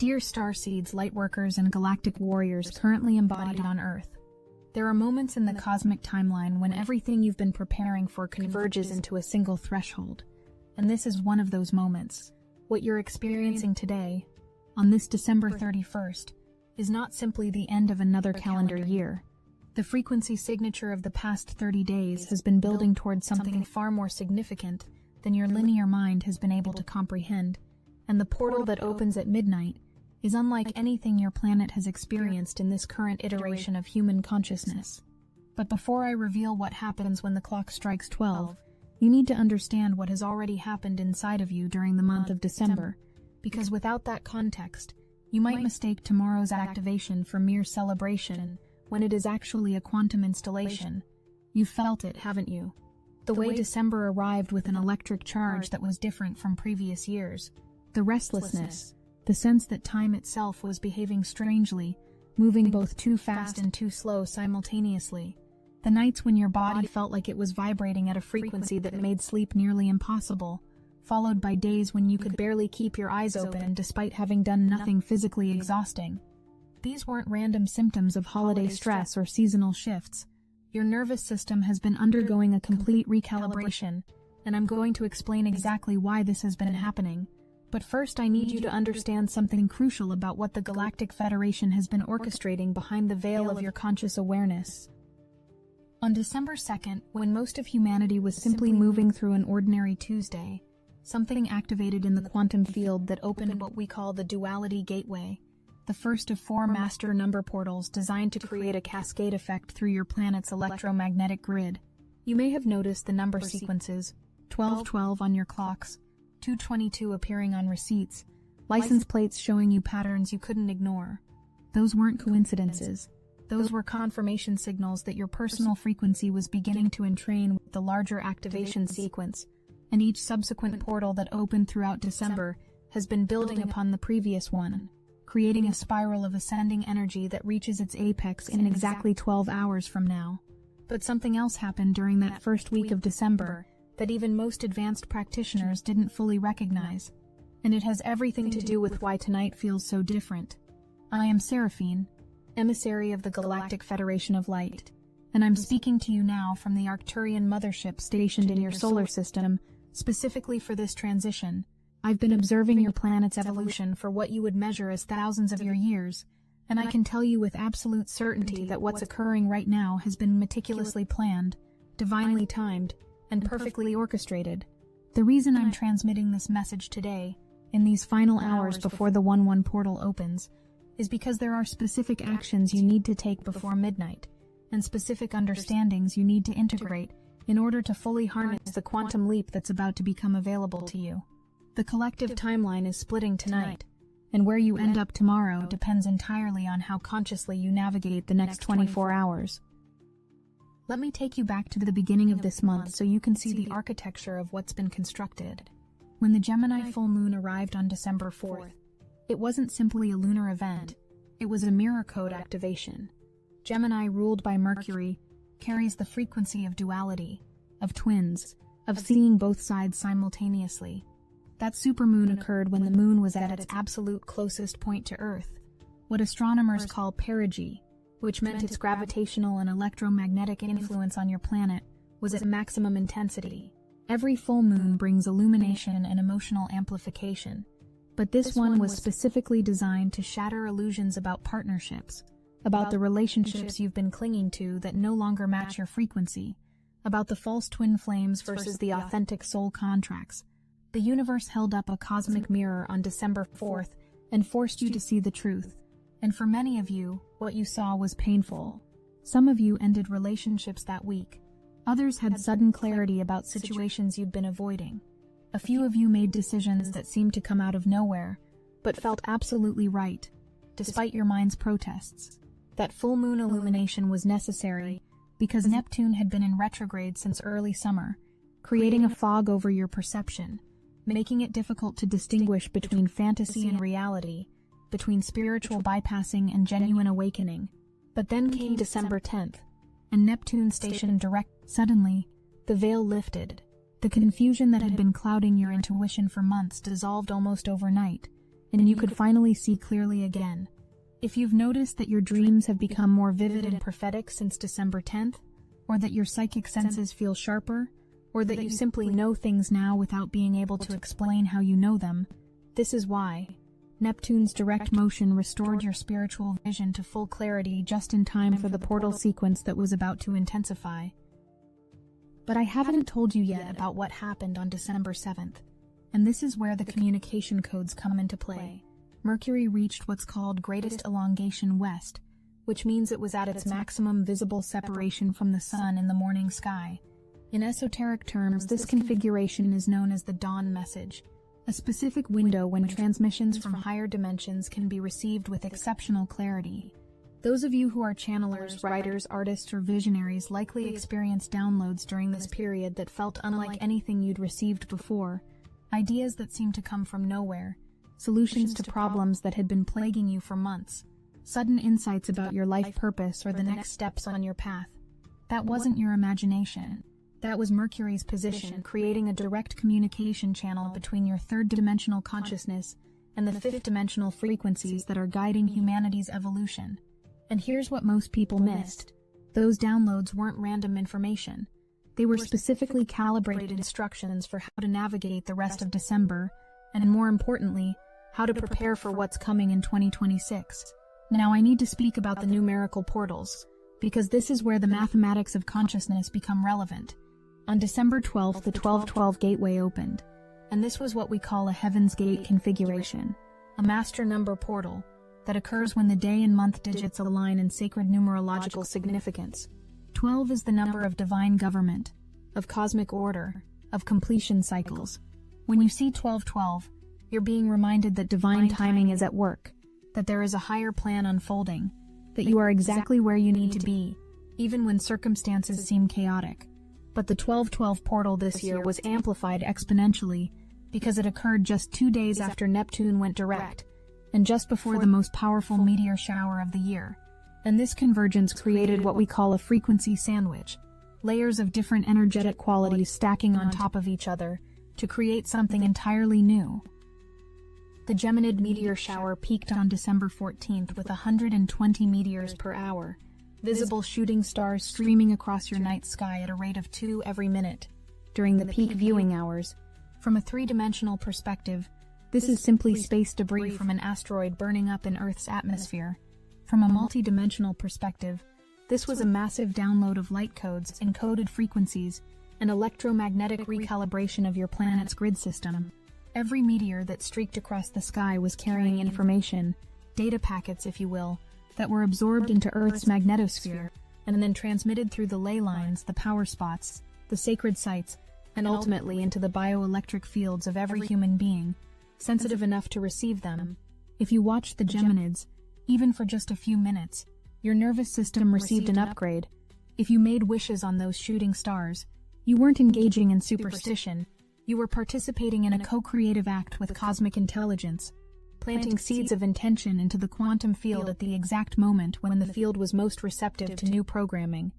Dear Starseeds, lightworkers, and galactic warriors currently embodied on Earth, there are moments in the cosmic timeline when everything you've been preparing for converges into a single threshold. And this is one of those moments. What you're experiencing today, on this December 31st, is not simply the end of another calendar year. The frequency signature of the past 30 days has been building towards something far more significant than your linear mind has been able to comprehend. And the portal that opens at midnight is unlike anything your planet has experienced in this current iteration of human consciousness. But before I reveal what happens when the clock strikes 12, you need to understand what has already happened inside of you during the month of December, because without that context, you might mistake tomorrow's activation for mere celebration when it is actually a quantum installation. You've felt it, haven't you? The way December arrived with an electric charge that was different from previous years. The restlessness, the sense that time itself was behaving strangely, moving both too fast and too slow simultaneously. The nights when your body felt like it was vibrating at a frequency that made sleep nearly impossible, followed by days when you could barely keep your eyes open despite having done nothing physically exhausting. These weren't random symptoms of holiday stress or seasonal shifts. Your nervous system has been undergoing a complete recalibration, and I'm going to explain exactly why this has been happening. But first, I need you to understand something crucial about what the Galactic Federation has been orchestrating behind the veil of your conscious awareness. On December 2nd, when most of humanity was simply moving through an ordinary Tuesday, something activated in the quantum field that opened what we call the Duality Gateway, the first of 4 master number portals designed to create a cascade effect through your planet's electromagnetic grid. You may have noticed the number sequences, 1212 on your clocks, 222 appearing on receipts, license plates showing you patterns you couldn't ignore. Those weren't coincidences. Those were confirmation signals that your personal frequency was beginning to entrain with the larger activation sequence, and each subsequent portal that opened throughout December has been building upon the previous one, creating a spiral of ascending energy that reaches its apex in exactly 12 hours from now. But something else happened during that first week of December that even most advanced practitioners didn't fully recognize, and it has everything to do with why tonight feels so different. I am Seraphine, emissary of the Galactic Federation of Light, and I'm speaking to you now from the Arcturian mothership stationed in your solar system, specifically for this transition. I've been observing your planet's evolution for what you would measure as thousands of your years, and I can tell you with absolute certainty that what's occurring right now has been meticulously planned, divinely timed, and perfectly orchestrated. The reason I'm transmitting this message today, in these final hours before the 1-1 portal opens, is because there are specific actions you need to take before midnight, and specific understandings you need to integrate in order to fully harness the quantum leap that's about to become available to you. The collective timeline is splitting tonight, and where you end up tomorrow depends entirely on how consciously you navigate the next 24 hours. Let me take you back to the beginning of this month so you can see the architecture of what's been constructed. When the Gemini full moon arrived on December 4th, it wasn't simply a lunar event, it was a mirror code activation. Gemini, ruled by Mercury, carries the frequency of duality, of twins, of seeing both sides simultaneously. That supermoon occurred when the moon was at its absolute closest point to Earth, what astronomers call perigee, which meant its gravitational and electromagnetic influence on your planet was at maximum intensity. Every full moon brings illumination and emotional amplification, but this one was specifically designed to shatter illusions about partnerships, about the relationships you've been clinging to that no longer match your frequency, about the false twin flames versus the authentic soul contracts. The universe held up a cosmic mirror on December 4th and forced you to see the truth. And for many of you, what you saw was painful. Some of you ended relationships that week. Others had sudden clarity about situations you'd been avoiding. A few of you made decisions that seemed to come out of nowhere, but felt absolutely right, despite your mind's protests. That full moon illumination was necessary because Neptune had been in retrograde since early summer, creating a fog over your perception, making it difficult to distinguish between fantasy and reality, between spiritual bypassing and genuine awakening. But then came December 10th, and Neptune stationed direct. Suddenly, the veil lifted. The confusion that had been clouding your intuition for months dissolved almost overnight, and you could finally see clearly again. If you've noticed that your dreams have become more vivid and prophetic since December 10th, or that your psychic senses feel sharper, or that you simply know things now without being able to explain how you know them, this is why. Neptune's direct motion restored your spiritual vision to full clarity just in time for the portal sequence that was about to intensify. But I haven't told you yet about what happened on December 7th, and this is where the communication codes come into play. Mercury reached what's called greatest elongation west, which means it was at its maximum visible separation from the sun in the morning sky. In esoteric terms, this configuration is known as the dawn message, a specific window when transmissions from higher dimensions can be received with exceptional clarity. Those of you who are channelers, writers, artists, or visionaries likely experienced downloads during this period that felt unlike anything you'd received before, ideas that seemed to come from nowhere, solutions to problems that had been plaguing you for months, sudden insights about your life purpose or the next steps on your path. That wasn't your imagination. That was Mercury's position, creating a direct communication channel between your third-dimensional consciousness and the fifth-dimensional frequencies that are guiding humanity's evolution. And here's what most people missed. Those downloads weren't random information. They were specifically calibrated instructions for how to navigate the rest of December, and more importantly, how to prepare for what's coming in 2026. Now I need to speak about the numerical portals, because this is where the mathematics of consciousness become relevant. On December 12th, the 1212 gateway opened, and this was what we call a Heaven's Gate configuration, a master number portal that occurs when the day and month digits align in sacred numerological significance. 12 is the number of divine government, of cosmic order, of completion cycles. When you see 1212, you're being reminded that divine timing is at work, that there is a higher plan unfolding, that you are exactly where you need to be, even when circumstances seem chaotic. But the 1212 portal this year was amplified exponentially because it occurred just 2 days after Neptune went direct, and just before the most powerful meteor shower of the year. And this convergence created what we call a frequency sandwich, layers of different energetic qualities stacking on top of each other to create something entirely new. The Geminid meteor shower peaked on December 14th with 120 meteors per hour, visible shooting stars streaming across your night sky at a rate of 2 every minute during the peak viewing hours. From a three-dimensional perspective, this is simply space debris from an asteroid burning up in Earth's atmosphere. From a multi-dimensional perspective, this was a massive download of light codes, encoded frequencies, and electromagnetic recalibration of your planet's grid system. Every meteor that streaked across the sky was carrying information, data packets if you will, that were absorbed into Earth's magnetosphere, and then transmitted through the ley lines, the power spots, the sacred sites, and ultimately into the bioelectric fields of every human being, sensitive enough to receive them. If you watched the Geminids, even for just a few minutes, your nervous system received an upgrade. If you made wishes on those shooting stars, you weren't engaging in superstition. You were participating in a co-creative act with cosmic intelligence, planting seeds of intention into the quantum field at the exact moment when the field was most receptive to new programming.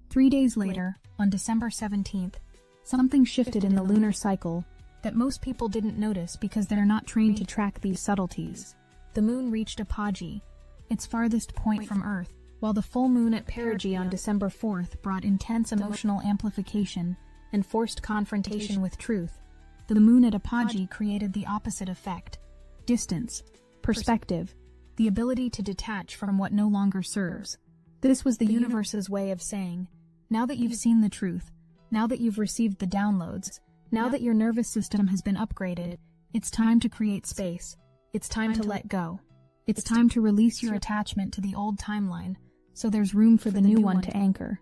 3 days later, on December 17th, something shifted in the lunar cycle that most people didn't notice because they're not trained to track these subtleties. The moon reached apogee, its farthest point from Earth, while the full moon at perigee on December 4th brought intense emotional amplification and forced confrontation with truth. The moon at apogee created the opposite effect: distance, perspective, the ability to detach from what no longer serves. This was the universe's way of saying, now that you've seen the truth, now that you've received the downloads, now that your nervous system has been upgraded, it's time to create space. It's time to let go. It's time to release your attachment to the old timeline, so there's room for the new one to anchor.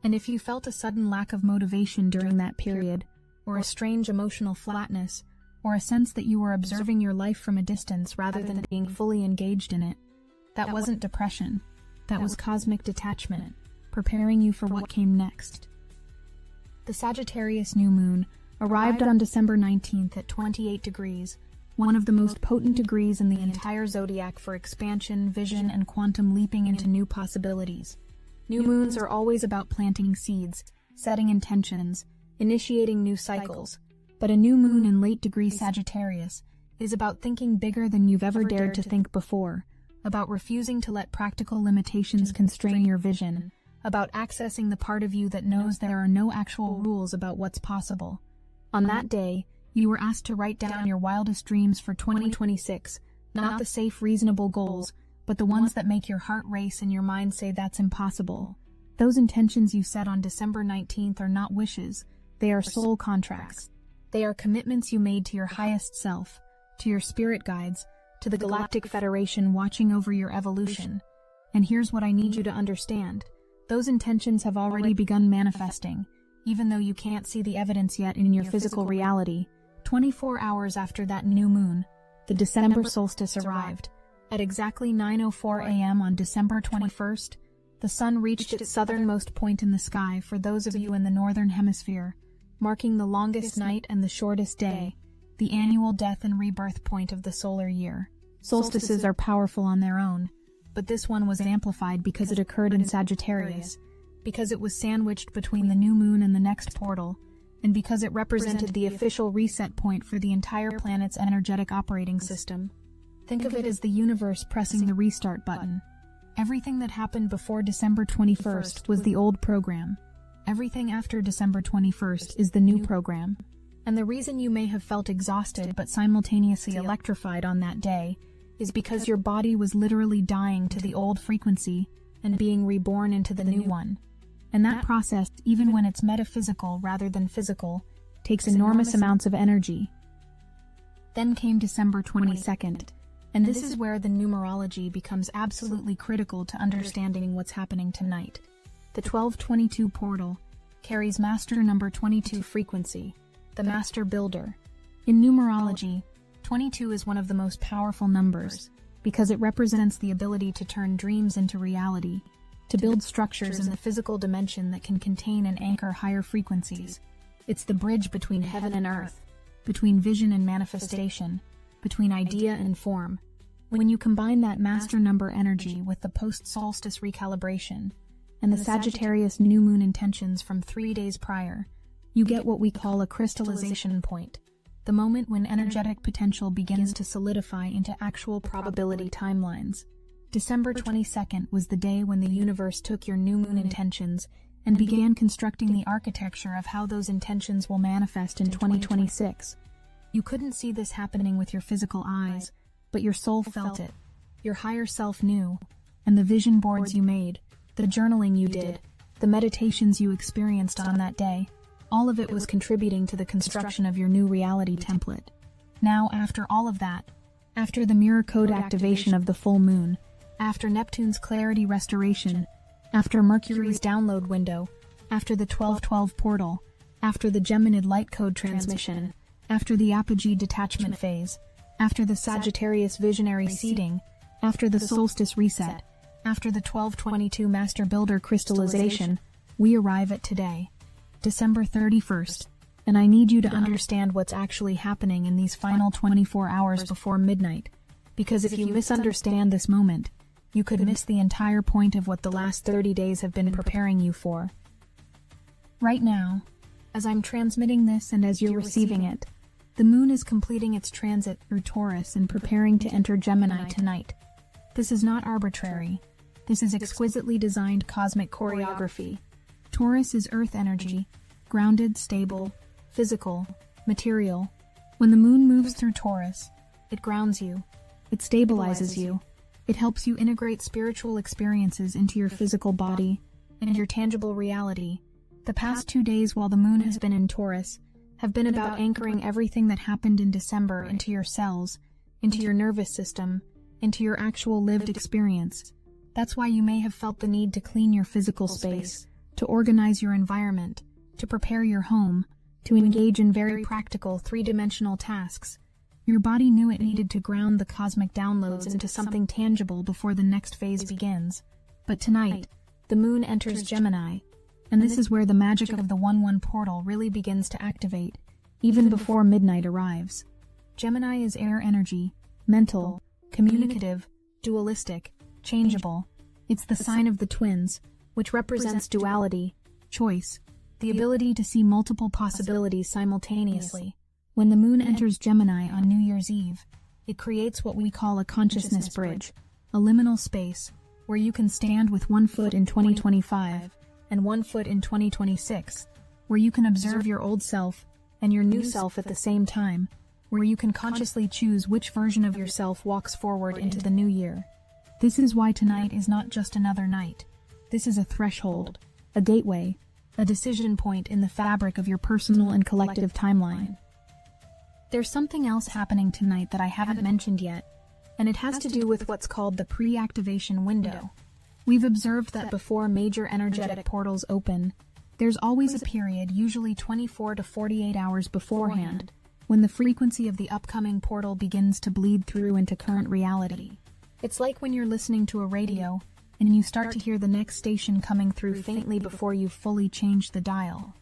And if you felt a sudden lack of motivation during that period, or a strange emotional flatness, or a sense that you were observing your life from a distance rather than being fully engaged in it, that wasn't depression. That was cosmic detachment, preparing you for what came next. The Sagittarius new moon arrived on December 19th at 28 degrees, one of the most potent degrees in the entire zodiac for expansion, vision, and quantum leaping into new possibilities. New moons are always about planting seeds, setting intentions, initiating new cycles, but a new moon in late degree Sagittarius It is about thinking bigger than you've ever dared to think before, about refusing to let practical limitations constrain your vision, about accessing the part of you that knows there are no actual rules about what's possible. On that day, you were asked to write down your wildest dreams for 2026, not the safe, reasonable goals, but the ones that make your heart race and your mind say that's impossible. Those intentions you set on December 19th are not wishes, they are soul contracts. They are commitments you made to your highest self, to your spirit guides, to the Galactic Federation watching over your evolution. And here's what I need you to understand. Those intentions have already begun manifesting, even though you can't see the evidence yet in your physical reality. 24 hours after that new moon, the December solstice arrived. At exactly 9:04 a.m. on December 21st, the sun reached its southernmost point in the sky for those of you in the northern hemisphere, marking the longest night and the shortest day, the annual death and rebirth point of the solar year. Solstices are powerful on their own, but this one was amplified because it occurred in Sagittarius, because it was sandwiched between the new moon and the next portal, and because it represented the official reset point for the entire planet's energetic operating system. Think of it as the universe pressing the restart button. Everything that happened before December 21st was the old program. Everything after December 21st is the new program. And the reason you may have felt exhausted but simultaneously electrified on that day is because your body was literally dying to the old frequency and being reborn into the new one. And that process, even when it's metaphysical rather than physical, takes enormous amounts of energy. Then came December 22nd, and this is where the numerology becomes absolutely critical to understanding what's happening tonight. The 1222 portal carries master number 22 frequency, the master builder. In numerology, 22 is one of the most powerful numbers because it represents the ability to turn dreams into reality, to build structures in the physical dimension that can contain and anchor higher frequencies. It's the bridge between heaven and earth, between vision and manifestation, between idea and form. When you combine that master number energy with the post-solstice recalibration and the Sagittarius new moon intentions from 3 days prior, you get what we call a crystallization point, the moment when energetic potential begins to solidify into actual probability timelines. December 22nd was the day when the universe took your new moon intentions and began constructing the architecture of how those intentions will manifest in 2026. You couldn't see this happening with your physical eyes, but your soul felt it. Your higher self knew, and the vision boards you made, the journaling you did, the meditations you experienced on that day, all of it was contributing to the construction of your new reality template. Now, after all of that, after the mirror code activation of the full moon, after Neptune's clarity restoration, after Mercury's download window, after the 1212 portal, after the Geminid light code transmission, after the apogee detachment phase, after the Sagittarius visionary seeding, after the solstice reset, after the 1222 master builder crystallization, we arrive at today, December 31st, and I need you to understand what's actually happening in these final 24 hours before midnight, because if you misunderstand this moment, you could miss the entire point of what the last 30 days have been preparing you for. Right now, as I'm transmitting this and as you're receiving it, the moon is completing its transit through Taurus and preparing to enter Gemini tonight. This is not arbitrary. This is exquisitely designed cosmic choreography. Taurus is earth energy, grounded, stable, physical, material. When the moon moves through Taurus, it grounds you, it stabilizes you, it helps you integrate spiritual experiences into your physical body and your tangible reality. The past 2 days while the moon has been in Taurus have been about anchoring everything that happened in December into your cells, into your nervous system, into your actual lived experience. That's why you may have felt the need to clean your physical space, to organize your environment, to prepare your home, to engage in very practical three-dimensional tasks. Your body knew it needed to ground the cosmic downloads into something tangible before the next phase begins. But tonight, the moon enters Gemini, and this is where the magic of the 1-1 portal really begins to activate, even before midnight arrives. Gemini is air energy, mental, communicative, dualistic, changeable. It's the sign of the twins, which represents duality, choice, the ability to see multiple possibilities simultaneously. When the moon enters Gemini on New Year's Eve, it creates what we call a consciousness bridge, a liminal space where you can stand with one foot in 2025 and one foot in 2026, where you can observe your old self and your new self at the same time, where you can consciously choose which version of yourself walks forward into the new year. This is why tonight is not just another night. This is a threshold, a gateway, a decision point in the fabric of your personal and collective timeline. There's something else happening tonight that I haven't mentioned yet, and it has to do with what's called the pre-activation window. We've observed that before major energetic portals open, there's always a period, usually 24 to 48 hours beforehand, when the frequency of the upcoming portal begins to bleed through into current reality. It's like when you're listening to a radio, and you start to hear the next station coming through faintly before you've fully changed the dial.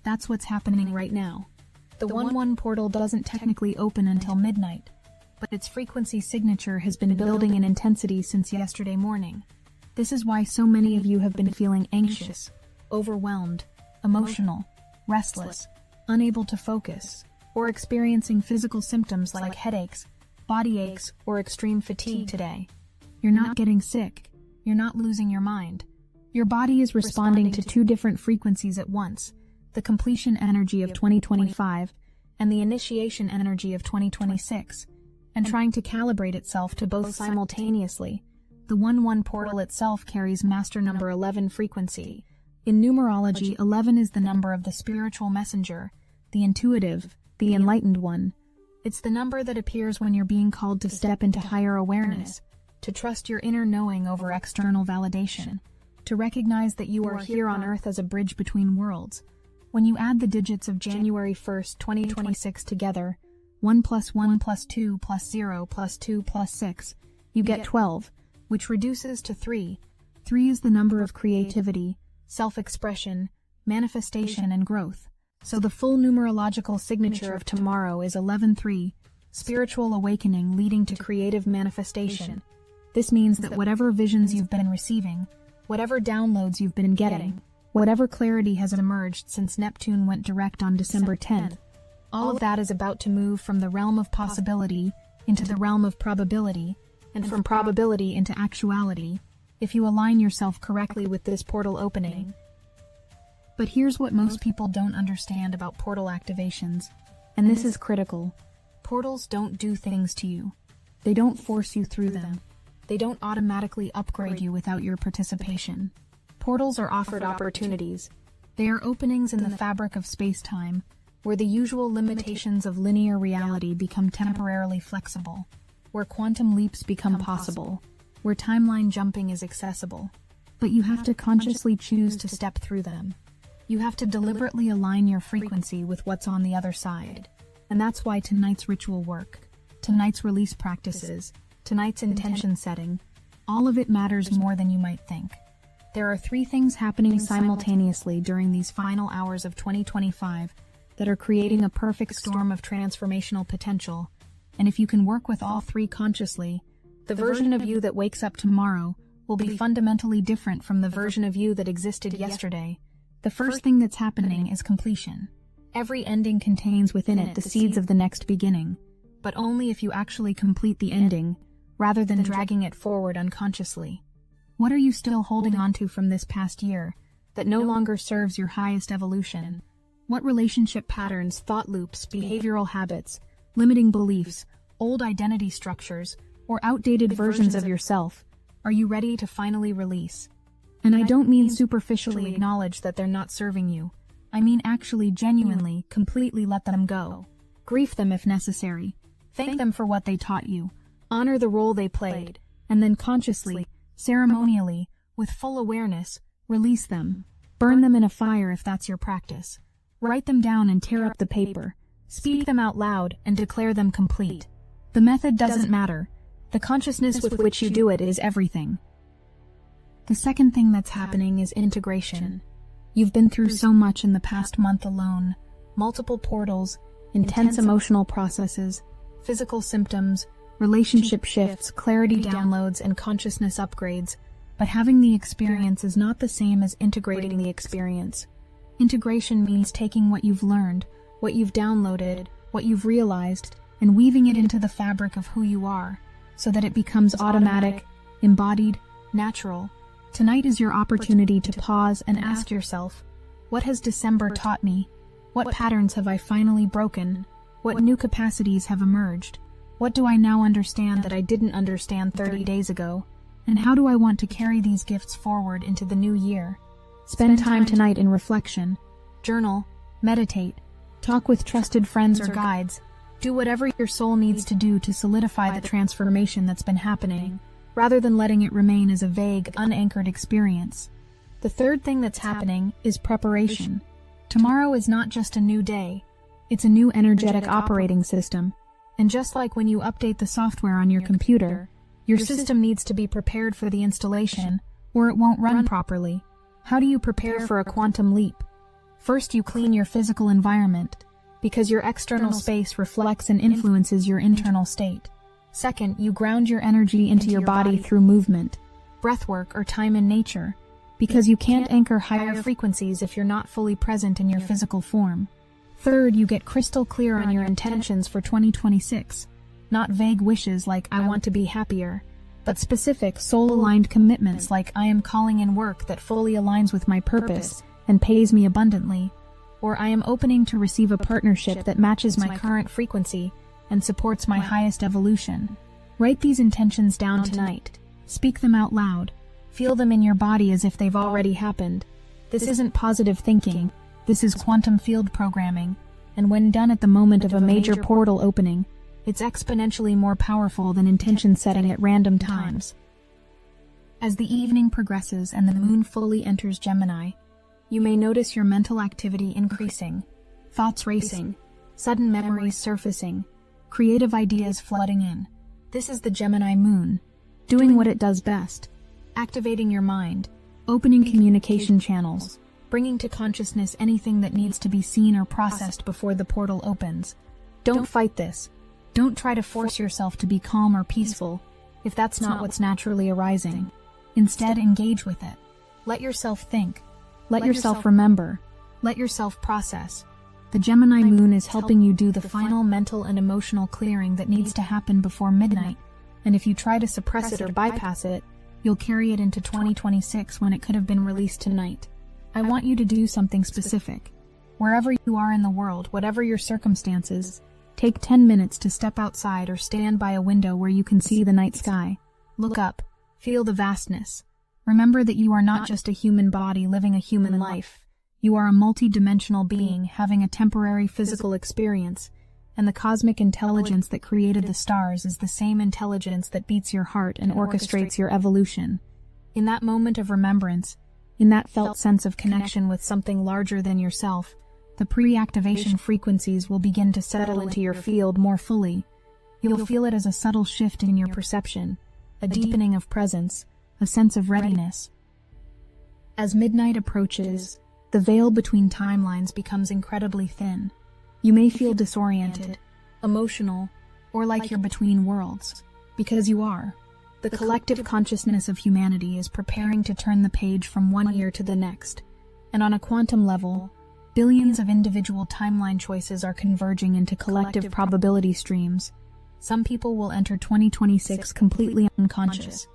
That's what's happening right now. The 1-1 portal doesn't technically open until midnight, but its frequency signature has been building in intensity since yesterday morning. This is why so many of you have been feeling anxious, overwhelmed, emotional, restless, unable to focus, or experiencing physical symptoms like headaches, body aches, or extreme fatigue today. You're not getting sick. You're not losing your mind. Your body is responding to two different frequencies at once, the completion energy of 2025 and the initiation energy of 2026, and trying to calibrate itself to both simultaneously. The 1-1 portal itself carries master number 11 frequency. In numerology, 11 is the number of the spiritual messenger, the intuitive, the enlightened one. It's the number that appears when you're being called to step into higher awareness, to trust your inner knowing over external validation, to recognize that you are here on Earth as a bridge between worlds. When you add the digits of January 1st, 2026 together, 1 plus 1 plus 2 plus 0 plus 2 plus 6, you get 12, which reduces to 3. 3 is the number of creativity, self-expression, manifestation, and growth. So the full numerological signature of tomorrow is 11-3, spiritual awakening leading to creative manifestation. This means that whatever visions you've been receiving, whatever downloads you've been getting, whatever clarity has emerged since Neptune went direct on December 10th, all of that is about to move from the realm of possibility into the realm of probability, and from probability into actuality, if you align yourself correctly with this portal opening. But here's what most people don't understand about portal activations, and this is critical. Portals don't do things to you. They don't force you through them. They don't automatically upgrade you without your participation. Portals are offered opportunities. They are openings in the fabric of space-time, where the usual limitations of linear reality become temporarily flexible, where quantum leaps become possible, where timeline jumping is accessible. But you have to consciously choose to step through them. You have to deliberately align your frequency with what's on the other side. And that's why tonight's ritual work, tonight's release practices, tonight's intention setting, all of it matters more than you might think. There are 3 things happening simultaneously during these final hours of 2025 that are creating a perfect storm of transformational potential, and if you can work with all 3 consciously, the version of you that wakes up tomorrow will be fundamentally different from the version of you that existed yesterday. The first thing that's happening is completion. Every ending contains within it the seeds of the next beginning, but only if you actually complete the ending, rather than dragging it forward unconsciously. What are you still holding onto from this past year that no longer serves your highest evolution? What relationship patterns, thought loops, behavioral habits, limiting beliefs, old identity structures, or outdated versions of yourself are you ready to finally release? And I don't mean superficially acknowledge that they're not serving you. I mean actually genuinely, completely let them go. Grief them if necessary. Thank them for what they taught you. Honor the role they played, and then consciously, ceremonially, with full awareness, release them. Burn them in a fire if that's your practice. Write them down and tear up the paper. Speak them out loud and declare them complete. The method doesn't matter. The consciousness with which you do it is everything. The second thing that's happening is integration. You've been through so much in the past month alone. Multiple portals, intense emotional processes, physical symptoms, relationship shifts, clarity downloads, and consciousness upgrades. But having the experience is not the same as integrating the experience. Integration means taking what you've learned, what you've downloaded, what you've realized, and weaving it into the fabric of who you are, so that it becomes automatic, embodied, natural. Tonight is your opportunity to pause and ask yourself, what has December taught me? What patterns have I finally broken? What new capacities have emerged? What do I now understand that I didn't understand 30 days ago? And how do I want to carry these gifts forward into the new year? Spend time tonight in reflection. Journal, meditate, talk with trusted friends or guides. Do whatever your soul needs to do to solidify the transformation that's been happening, rather than letting it remain as a vague, unanchored experience. The third thing that's happening is preparation. Tomorrow is not just a new day, it's a new energetic operating system. And just like when you update the software on your computer, your system needs to be prepared for the installation, or it won't run properly. How do you prepare for a quantum leap? First, you clean your physical environment, because your external space reflects and influences your internal state. Second, you ground your energy into your body through movement, breathwork, or time in nature, because you can't anchor higher frequencies if you're not fully present in your physical form. Third, you get crystal clear on your intentions for 2026, not vague wishes like I want to be happier, but specific soul-aligned commitments like I am calling in work that fully aligns with my purpose and pays me abundantly, or I am opening to receive a partnership that matches my current frequency and supports my highest evolution. Write these intentions down tonight. Speak them out loud. Feel them in your body as if they've already happened. This isn't positive thinking. This is quantum field programming, and when done at the moment of a major portal opening, it's exponentially more powerful than intention setting at random times. As the evening progresses and the moon fully enters Gemini, you may notice your mental activity increasing, thoughts racing, sudden memories surfacing, creative ideas flooding in. This is the Gemini moon, doing what it does best, activating your mind, opening communication channels, bringing to consciousness anything that needs to be seen or processed before the portal opens. Don't fight this. Don't try to force yourself to be calm or peaceful, if that's not what's naturally arising. Instead, engage with it. Let yourself think. Let yourself remember. Let yourself process. The Gemini moon is helping you do the final mental and emotional clearing that needs to happen before midnight, and if you try to suppress it or bypass it, you'll carry it into 2026 when it could have been released tonight. I want you to do something specific. Wherever you are in the world, whatever your circumstances, take 10 minutes to step outside or stand by a window where you can see the night sky. Look up. Feel the vastness. Remember that you are not just a human body living a human life. You are a multi-dimensional being having a temporary physical experience, and the cosmic intelligence that created the stars is the same intelligence that beats your heart and orchestrates your evolution. In that moment of remembrance, in that felt sense of connection with something larger than yourself, the pre-activation frequencies will begin to settle into your field more fully. You'll feel it as a subtle shift in your perception, a deepening of presence, a sense of readiness. As midnight approaches, the veil between timelines becomes incredibly thin. You may feel disoriented, emotional, or like you're between worlds, because you are. The collective consciousness of humanity is preparing to turn the page from one year to the next, and on a quantum level, billions of individual timeline choices are converging into collective probability streams. Some people will enter 2026 completely unconscious,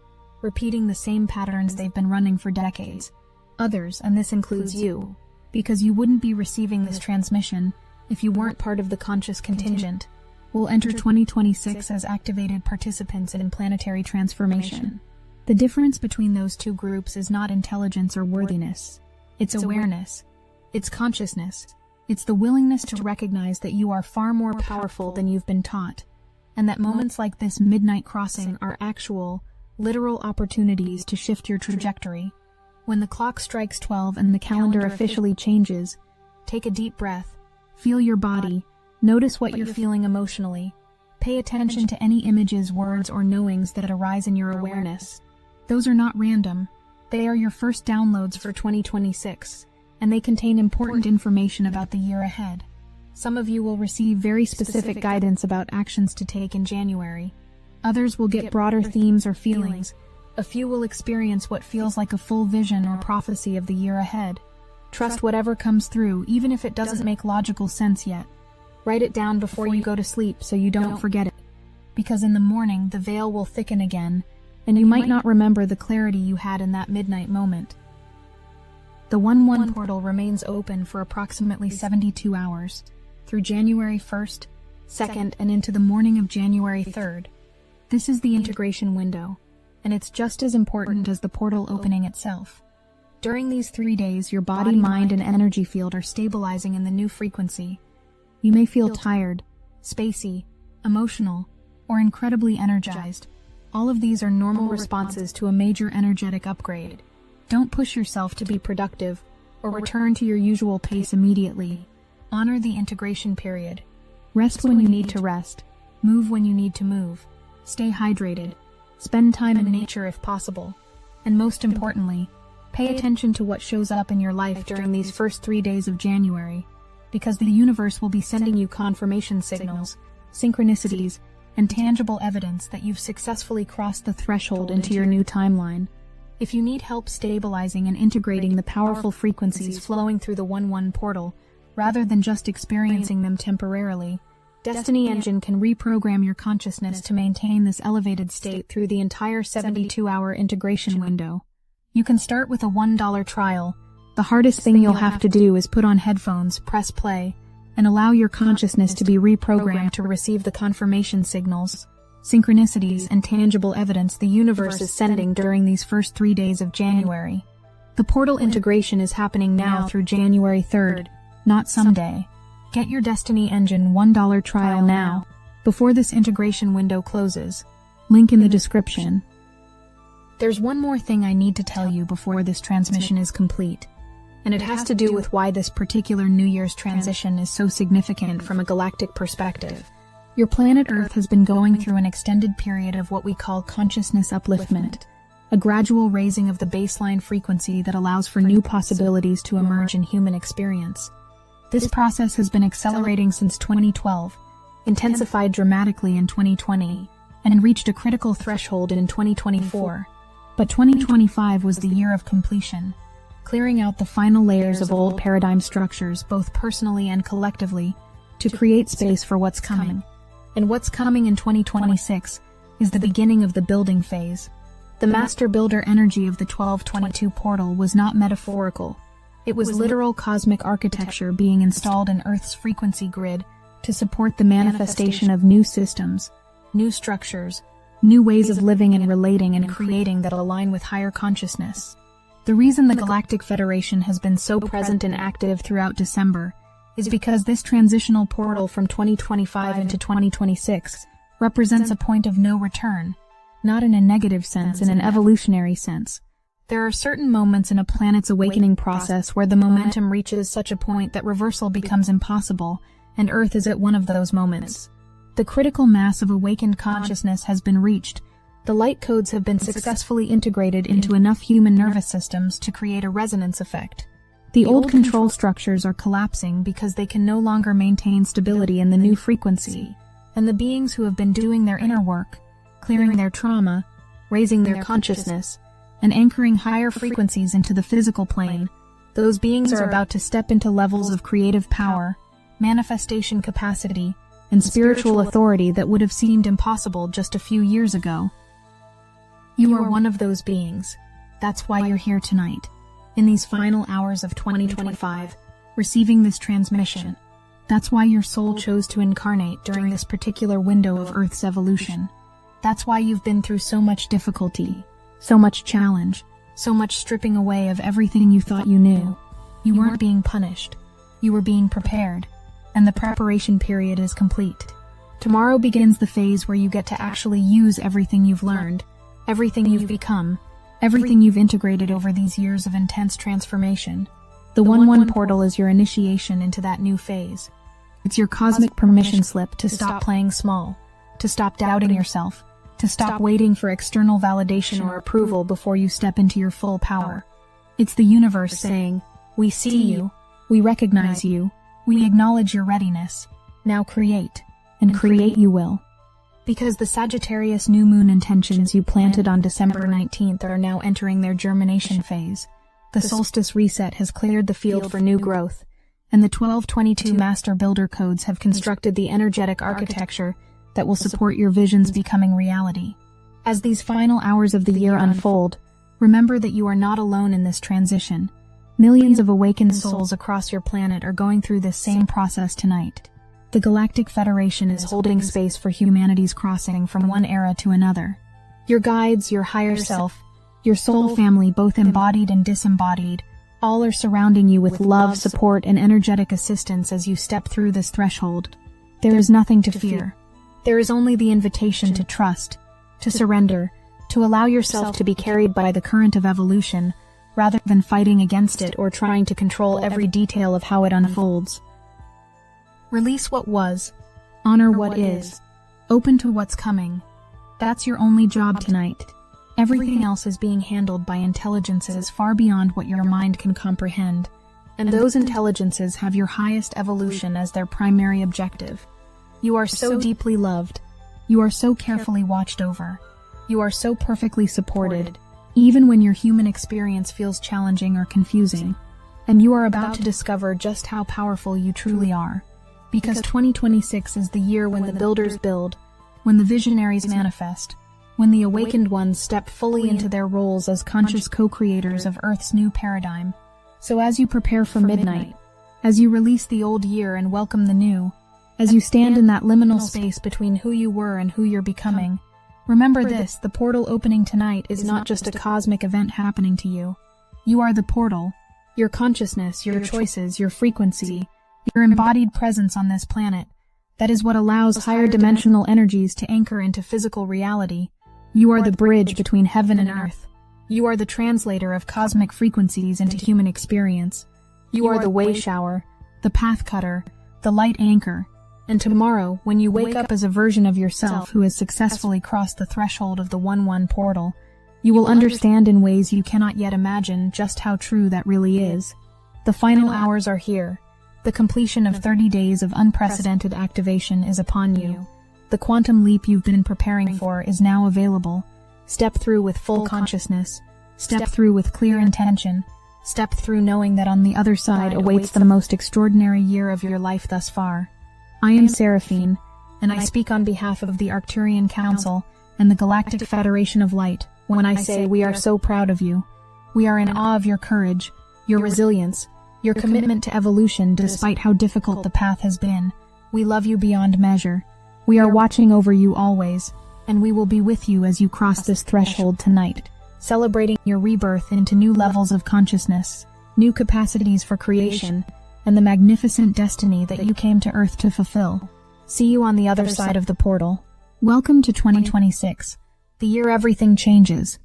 repeating the same patterns they've been running for decades. Others, and this includes you, because you wouldn't be receiving this transmission if you weren't part of the conscious contingent, will enter 2026 as activated participants in planetary transformation. The difference between those two groups is not intelligence or worthiness. It's awareness. It's consciousness. It's the willingness to recognize that you are far more powerful than you've been taught, and that moments like this midnight crossing are actual, literal opportunities to shift your trajectory. When the clock strikes 12 and the calendar officially changes, take a deep breath. Feel your body. Notice what you're feeling emotionally. Pay attention to any images, words, or knowings that arise in your awareness. Those are not random. They are your first downloads for 2026, and they contain important information about the year ahead. Some of you will receive very specific guidance about actions to take in January. Others will get broader themes or feelings. A few will experience what feels like a full vision or prophecy of the year ahead. Trust whatever comes through, even if it doesn't make logical sense yet. Write it down before you go to sleep so you don't forget it. Because in the morning, the veil will thicken again, and you might not remember the clarity you had in that midnight moment. The 1-1 portal remains open for approximately 72 hours, through January 1st, 2nd, and into the morning of January 3rd. This is the integration window, and it's just as important as the portal opening itself. During these 3 days, your body, mind, and energy field are stabilizing in the new frequency. You may feel tired, spacey, emotional, or incredibly energized. All of these are normal responses to a major energetic upgrade. Don't push yourself to be productive or return to your usual pace immediately. Honor the integration period. Rest when you need to rest. Move when you need to move. Stay hydrated. Spend time in nature if possible. And most importantly, pay attention to what shows up in your life during these first 3 days of January, because the universe will be sending you confirmation signals, synchronicities, and tangible evidence that you've successfully crossed the threshold into your new timeline. If you need help stabilizing and integrating the powerful frequencies flowing through the 1-1 portal, rather than just experiencing them temporarily, Destiny Engine can reprogram your consciousness to maintain this elevated state through the entire 72-hour integration window. You can start with a $1 trial. The hardest thing you'll have to do is put on headphones, press play, and allow your consciousness to be reprogrammed to receive the confirmation signals, synchronicities, and tangible evidence the universe is sending during these first 3 days of January. The portal integration is happening now through January 3rd, not someday. Get your Destiny Engine $1 trial now, before this integration window closes. Link in the description. There's one more thing I need to tell you before this transmission is complete, and it has to do with why this particular New Year's transition is so significant from a galactic perspective. Your planet Earth has been going through an extended period of what we call consciousness upliftment, a gradual raising of the baseline frequency that allows for new possibilities to emerge in human experience. This process has been accelerating since 2012, intensified dramatically in 2020, and reached a critical threshold in 2024. But 2025 was the year of completion, clearing out the final layers of old paradigm structures, both personally and collectively, to create space for what's coming. And what's coming in 2026 is the beginning of the building phase. The master builder energy of the 1222 portal was not metaphorical. It was literal cosmic architecture being installed in Earth's frequency grid to support the manifestation of new systems, new structures, new ways of living and relating and creating that align with higher consciousness. The reason the Galactic Federation has been so present and active throughout December is because this transitional portal from 2025 into 2026 represents a point of no return, not in a negative sense, in an evolutionary sense. There are certain moments in a planet's awakening process where the momentum reaches such a point that reversal becomes impossible, and Earth is at one of those moments. The critical mass of awakened consciousness has been reached. The light codes have been successfully integrated into enough human nervous systems to create a resonance effect. The old control structures are collapsing because they can no longer maintain stability in the new frequency, and the beings who have been doing their inner work, clearing their trauma, raising their consciousness, and anchoring higher frequencies into the physical plane, those beings are about to step into levels of creative power, manifestation capacity, and spiritual authority that would have seemed impossible just a few years ago. You are one of those beings. That's why you're here tonight, in these final hours of 2025, receiving this transmission. That's why your soul chose to incarnate during this particular window of Earth's evolution. That's why you've been through so much difficulty, so much challenge, so much stripping away of everything you thought you knew. You weren't being punished. You were being prepared, and the preparation period is complete. Tomorrow begins the phase where you get to actually use everything you've learned, everything you've become, everything you've integrated over these years of intense transformation. The 1-1 portal is your initiation into that new phase. It's your cosmic permission slip to stop playing small, to stop doubting yourself, to stop waiting for external validation or approval before you step into your full power. It's the universe saying, "We see you, we recognize you, we acknowledge your readiness. Now create, and create you will." Because the Sagittarius new moon intentions you planted on December 19th are now entering their germination phase. The solstice reset has cleared the field for new growth, and the 1222 Master Builder Codes have constructed the energetic architecture that will support your visions becoming reality. As these final hours of the year unfold, remember that you are not alone in this transition. Millions of awakened souls across your planet are going through this same process tonight. The Galactic Federation is holding space for humanity's crossing from one era to another. Your guides, your higher self, your soul family, both embodied and disembodied, all are surrounding you with love, support, and energetic assistance as you step through this threshold. There is nothing to fear. There is only the invitation to trust, to surrender, to allow yourself to be carried by the current of evolution, rather than fighting against it or trying to control every detail of how it unfolds. Release what was, honor what is, open to what's coming. That's your only job tonight. Everything else is being handled by intelligences far beyond what your mind can comprehend, and those intelligences have your highest evolution as their primary objective. You are so deeply loved. You are so carefully watched over. You are so perfectly supported, even when your human experience feels challenging or confusing. And you are about to discover just how powerful you truly are. Because 2026 is the year when the builders build, when the visionaries manifest, when the awakened ones step fully into their roles as conscious co-creators of Earth's new paradigm. So as you prepare for midnight, as you release the old year and welcome the new, as you stand in that liminal space between who you were and who you're becoming, remember this: the portal opening tonight is not just a cosmic event happening to you. You are the portal. Your consciousness, your choices, your frequency, your embodied presence on this planet. That is what allows higher dimensional energies to anchor into physical reality. You are the bridge between heaven and earth. You are the translator of cosmic frequencies into human experience. You are the way shower, the path cutter, the light anchor. And tomorrow, when you wake up as a version of yourself who has successfully crossed the threshold of the 1-1 portal, you will understand in ways you cannot yet imagine just how true that really is. The final hours are here. The completion of 30 days of unprecedented activation is upon you. The quantum leap you've been preparing for is now available. Step through with full consciousness. Step through with clear intention. Step through knowing that on the other side awaits the most extraordinary year of your life thus far. I am Seraphine, and I speak on behalf of the Arcturian Council and the Galactic Federation of Light when I say we are so proud of you. We are in awe of your courage, your resilience, your commitment to evolution despite how difficult the path has been. We love you beyond measure. We are watching over you always, and we will be with you as you cross this threshold tonight, celebrating your rebirth into new levels of consciousness, new capacities for creation, and the magnificent destiny that you came to Earth to fulfill. See you on the other side of the portal. Welcome to 2026, the year everything changes.